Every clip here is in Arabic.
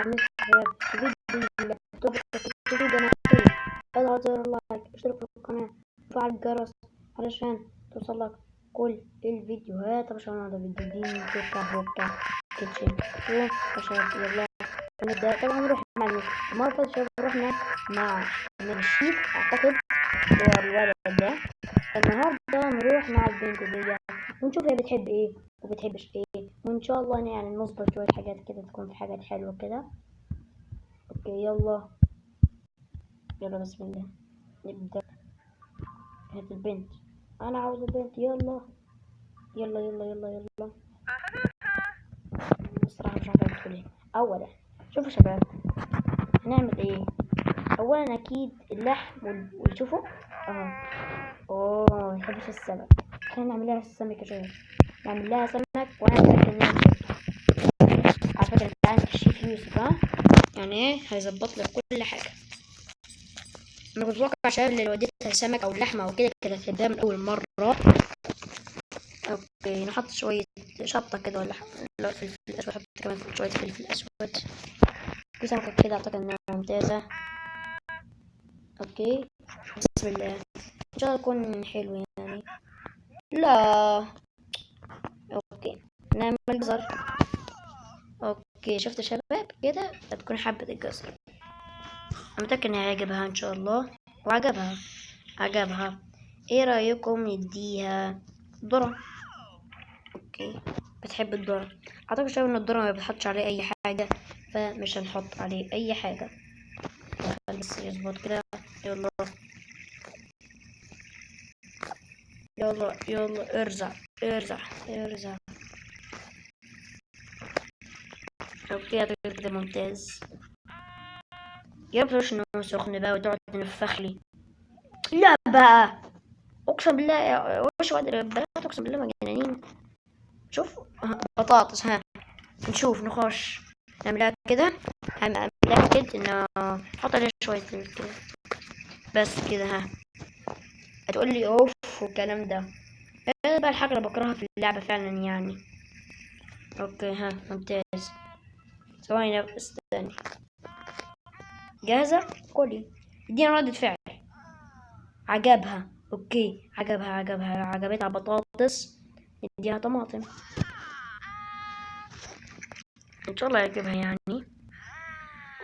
مش شباب الفيديو تكتبوا قناتي، اضغط زر اللايك، اشترك في القناة وفعل الجرس علشان توصلك كل الفيديوهات. عشان هذا فيديو جديد كوكا بوكا كيتشن. يا شباب يلا نبدأ. طبعا نروح مع المرة اللي فاتت رحنا مع الشيف اعتقد هو الولد ده. النهارده نروح مع البنت دي ونشوف هي بتحب ايه وبتحبش ايه، وان شاء الله يعني نظبط شويه حاجات كده تكون في حاجات حلوه كده. اوكي يلا بسم الله نبدا. هات البنت، انا عاوز البنت. يلا الصراحه مش عارفه ادخل ايه. اولا شوفوا شباب هنعمل ايه. اولا اكيد اللحم وشوفوا اوه نحبش السمك. خلينا نعمل لها السمك يا شباب، نعمل لها سمك وانا متاكد انها على فكره انت عندك الشيف يوسف يعني ايه هيظبط لك كل حاجه. انا كنت متوقع شباب اللي وديتها السمك او اللحمه او كده كانت هتحبها من اول مره. اوكي نحط شويه شطه كده ولا فلفل اسود، نحط كمان شويه فلفل اسود. في سمكه كده اعتقد انها ممتازه. اوكي بسم الله ان شاء الله يكون حلو يعني. لا اوكي نعمل جزر. اوكي شفت شباب كده هتكون حبة الجزر. انا متأكد ان هيعجبها ان شاء الله. وعجبها. ايه رأيكم نديها ذرة؟ اوكي بتحب الذرة. اعتقد شباب ان الذرة ما بتحطش عليه اي حاجة، فمش هنحط عليه اي حاجة. بس يظبط كده. يلا ارزع. اوكي اعتقد كده ممتاز. يبقى شنو سخن بقى وتقعد تنفخ لي. لا بقى اقسم بالله وش ادري بنات اقسم بالله مجانين. شوف بطاطس نشوف نخش نعملها كده. متأكد انه نحط عليها شوية كده بس كده. هتقول لي اوف والكلام ده. هذا بقى الحاجة اللي بكرهها في اللعبة فعلا يعني. اوكي ممتاز. ثواني استني. جاهزة؟ كلي. ادينا ردة فعل. عجبها. اوكي عجبتها بطاطس. نديها طماطم ان شاء الله يعجبها يعني.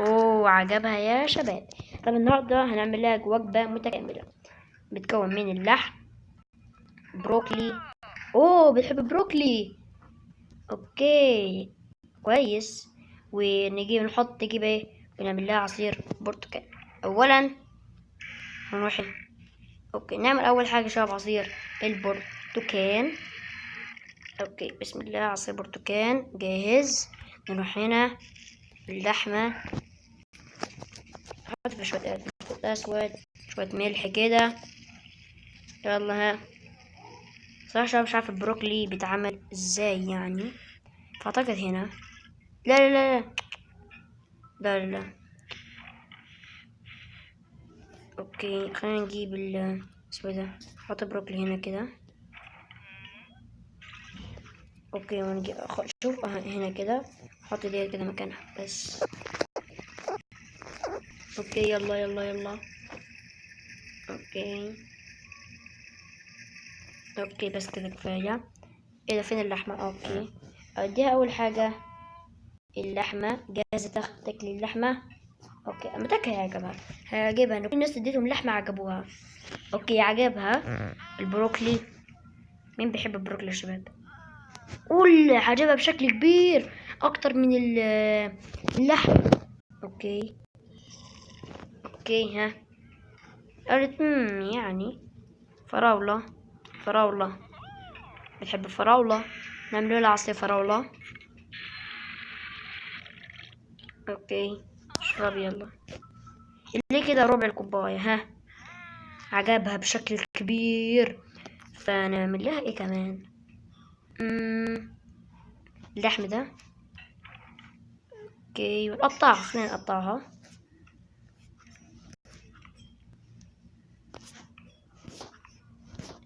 اوه عجبها يا شباب. طب النهارده هنعمل لها وجبه متكامله بتكون من اللحم، بروكلي. اوه بتحب البروكلي. اوكي كويس. نجيب ايه ونعمل لها عصير برتقال. اولا هنروح اوكي نعمل اول حاجه شباب عصير البرتقال. اوكي بسم الله عصير برتقال جاهز. نروح هنا اللحمه نحط في شويه فلفل اسود شويه ملح كده. يلا صراحة مش عارف البروكلي بيتعمل ازاي يعني، فاعتقد هنا. لا اوكي خلينا نجيب اسمه ده. نحط بروكلي هنا كده. اوكي ونجيب شوف هنا كده. نحط دي كده مكانها بس. اوكي يلا اوكي بس كده كفاية. ايه ده فين اللحمة؟ اوكي اديها اول حاجة اللحمة جاهزة تاكلي اللحمة. اوكي متأكد هيعجبها انه كل الناس اديتهم لحمة عجبوها. اوكي عجبها البروكلي. مين بيحب البروكلي يا شباب؟ قول عجبها بشكل كبير اكتر من اللحم. اوكي قالت يعني فراولة بتحب الفراولة. نعمل لها عصير فراولة. اوكي اشرب يلا اللي كده ربع الكوباية. عجبها بشكل كبير. فنعمل لها ايه كمان؟ اللحم ده. اوكي ونقطعها. خلينا نقطعها.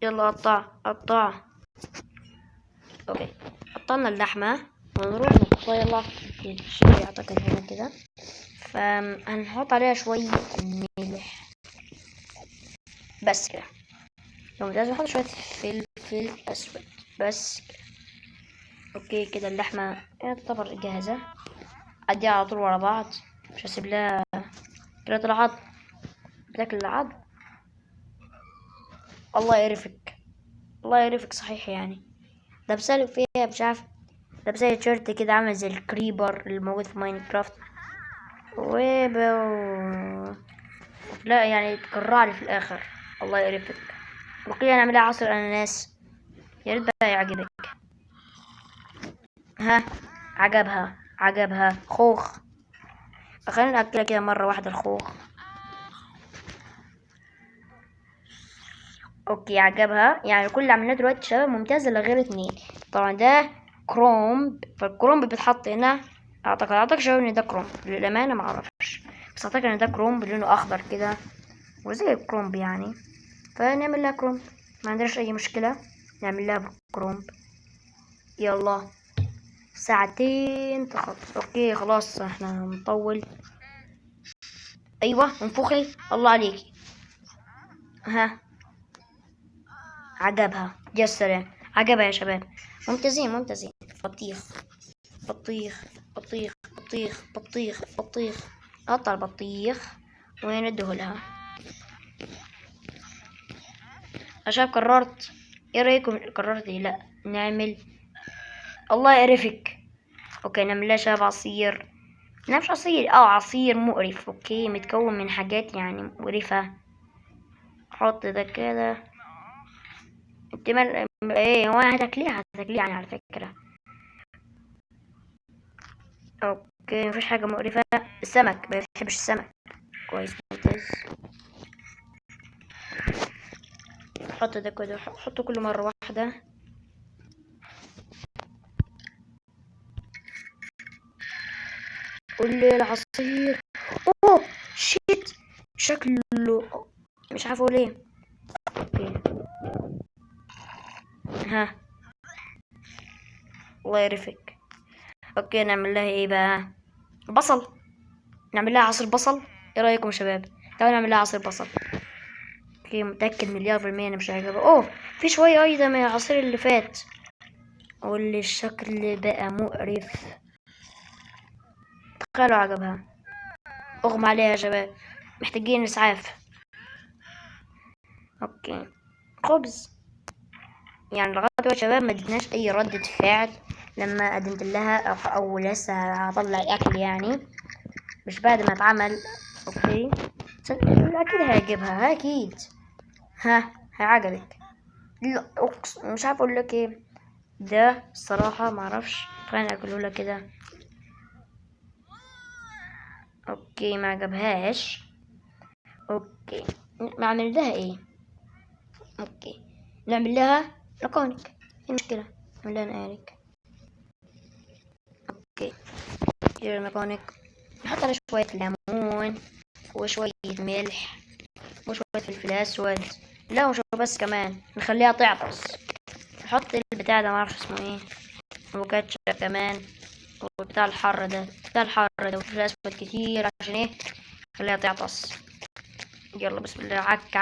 يلا قطع. اوكي قطعنا اللحمة ونروح نقطعها. يلا الشاي اعتقد هنا كده، فهنحط عليها شوية ملح بس كده. لو لازم نحط شوية فلفل اسود بس كده. اوكي كده اللحمة تعتبر جاهزة، اديها على طول ورا بعض، مش هسيب لها كده العظم، بتاكل العظم. الله يعرفك، الله يعرفك صحيح يعني. ده بسالك فيها مش عارف، ده بسالك تيشيرت كده عامل زي الكريبر اللي موجود في ماينكرافت ويب. لا يعني تكرع لي في الاخر، الله يعرفك. وقيل نعملها عصير اناناس، يا ريت بقى يعجبك. ها، عجبها خوخ. خلينا ناكلها كده مرة واحدة الخوخ. اوكي عجبها، يعني كل اللي عملناه دلوقتي شباب ممتازة لغير اتنين. طبعا ده كرومب، فالكرومب بيتحط هنا. اعتقد شباب ان ده كرومب، للأمانة معرفش، بس اعتقد ان ده كرومب لونه اخضر كده وزي الكرومب يعني، فنعمل لها كرومب، ما عندناش اي مشكلة، نعمل لها كرومب. يلا ساعتين تخلص. اوكي خلاص احنا هنطول. ايوه انفخي، الله عليكي. ها، عجبها يا سلام، عجبها يا شباب، ممتازين. بطيخ بطيخ بطيخ بطيخ بطيخ بطيخ. قطع البطيخ ونديه لها. عشان قررت، ايه رايكم قررت إيه؟ لا نعمل، الله يعرفك. اوكي نعمل لها شباب عصير، لا مش عصير، عصير مقرف. اوكي متكون من حاجات يعني مقرفة. حط ده كده. انت ايه هو هتاكليه يعني على فكرة. اوكي مفيش حاجة مقرفة. السمك ما بيحبش السمك. كويس ممتاز. حط ده كده، حطه كل مرة واحدة. قولي العصير. اوه شيت، شكله مش عارفه ليه. اوكي ها، الله يعرفك. اوكي نعمل لها ايه بقى؟ بصل، نعمل لها عصير بصل. ايه رايكم يا شباب؟ تعالوا نعمل لها عصير بصل. اوكي متاكد مليار بالمية انا مش هيعجبها. اوه في شويه ايضا من العصير اللي فات، واللي الشكل بقى مقرف. تخيلوا عجبها. اغمى عليها يا شباب، محتاجين اسعاف. اوكي خبز، يعني لغايه دلوقتي يا شباب ما اديناش اي ردة فعل لما قدمت لها او لسه هطلع اكل يعني، مش بعد ما اتعمل. اوكي اكيد هيعجبها اكيد. ها هيعجبك. لا مش عارف اقول لك ايه، ده الصراحة معرفش، خليني اكله لك كده. اوكي ما عجبهاش. اوكي نعمل لها ايه؟ اوكي نعمل لها لكونك، ايه المشكلة؟ نعمل لها نقارك. اوكي كده لكونك، نحط على شوية ليمون وشوية ملح وشوية فلفل اسود. لا وشو بس كمان نخليها تعطس. نحط البتاع ده معرفش اسمه ايه، وكاتشب كمان، وبتاع الحر ده، وفلفل اسود كتير عشان ايه؟ خليها تعطس. يلا بسم الله، عك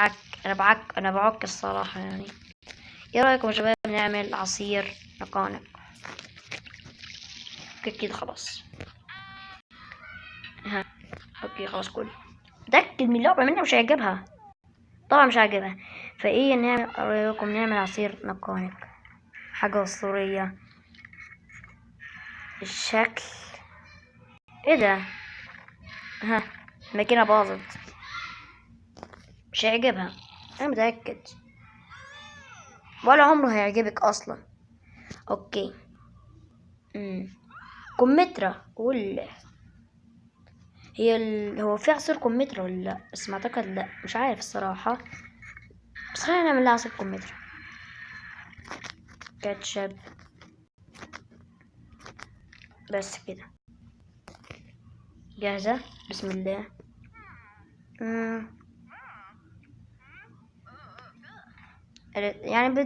انا بعك الصراحة يعني. ايه رأيكم يا شباب نعمل عصير نقانق؟ كده خلاص. ها اوكي خلاص كل، متأكد من اللعبة منها مش هيعجبها، طبعا مش هيعجبها. فايه نعمل، رأيكم نعمل عصير نقانق؟ حاجة أسطورية الشكل. ايه ده؟ ها الماكينة باظت، مش هيعجبها انا متأكد، ولا عمره هيعجبك اصلا. اوكي كمثرى ولا هو في عصير كمثرى ولا لا؟ بس ما اعتقد لا، مش عارف الصراحة، بس خلينا نعمل لها عصير كمثرى. كاتشب بس كده جاهزة. بسم الله. يعني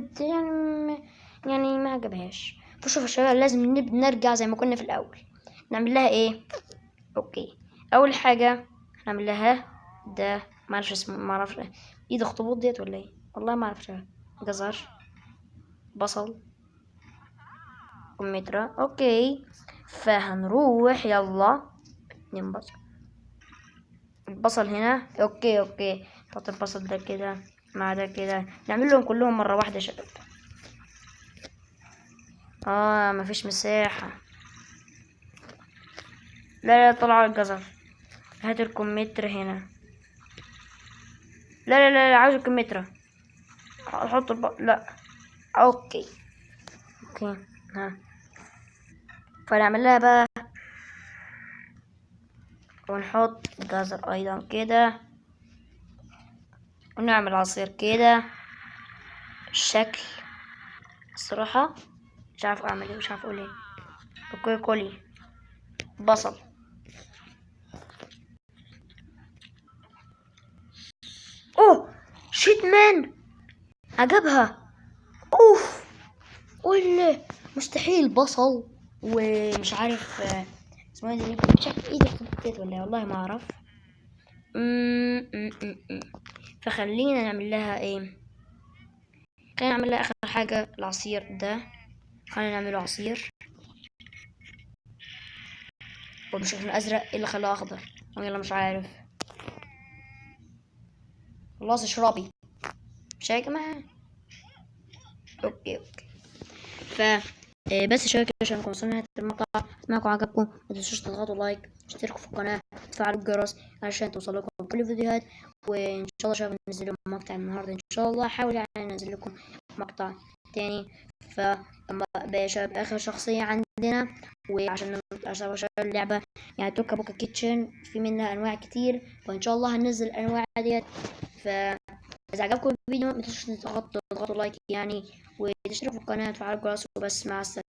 يعني ما عجبهاش. فشوف يا شباب لازم نرجع زي ما كنا في الاول، نعمل لها ايه؟ اوكي، اول حاجه هنعمل لها ده، ما اعرفش اسمه، ما اعرفش ايد اخطبوط ديت ولا ايه، والله ما اعرفش. جزر، بصل، كمثرى. اوكي، فهنروح يلا 2 بصل. البصل هنا. اوكي نحط البصل ده كده مع ده كده، نعمل لهم كلهم مره واحده يا شباب. مفيش مساحه. لا طلع الجزر. هات الكمثرى هنا. لا عاوز الكمثرى. احط لا. اوكي. ها، فنعمل لها بقى ونحط جزر ايضا كده، ونعمل عصير كده. الشكل الصراحة مش عارف اعمل ايه، مش عارف اقول ايه. اوكي كولي بصل. اوه شيت مان، عجبها. اوف، ولا مستحيل بصل ومش عارف اسمها ايه دي، مش عارف ايه دي ولا إيه، والله ما اعرف. فخلينا نعمل لها ايه، خلينا نعمل لها اخر حاجة العصير ده. خلينا نعمله عصير. وبالشكل الازرق، ايه اللي خلاه اخضر؟ يلا مش عارف. خلاص اشربي. مش يا جماعة. اوكي. ف بس شباب كده عشان وصلنا نهاية المقطع. اتمنى عجبكم، ما تنسوش تضغطوا لايك، اشتركوا في القناة، وتفعلوا الجرس علشان توصلكم كل الفيديوهات. وان شاء الله شباب ننزل لكم مقطع النهارده ان شاء الله. احاول يعني انزل لكم مقطع تاني. ف بقى شباب اخر شخصية عندنا، وعشان اللعبة يعني توكا بوكا كيتشن في منها انواع كتير، فان شاء الله هننزل الانواع ديت. ف إذا عجبكم الفيديو ما تنسوش تضغطوا لايك يعني، وتشتركوا في القناة وتفعلوا الجرس. وبس، مع السلامة.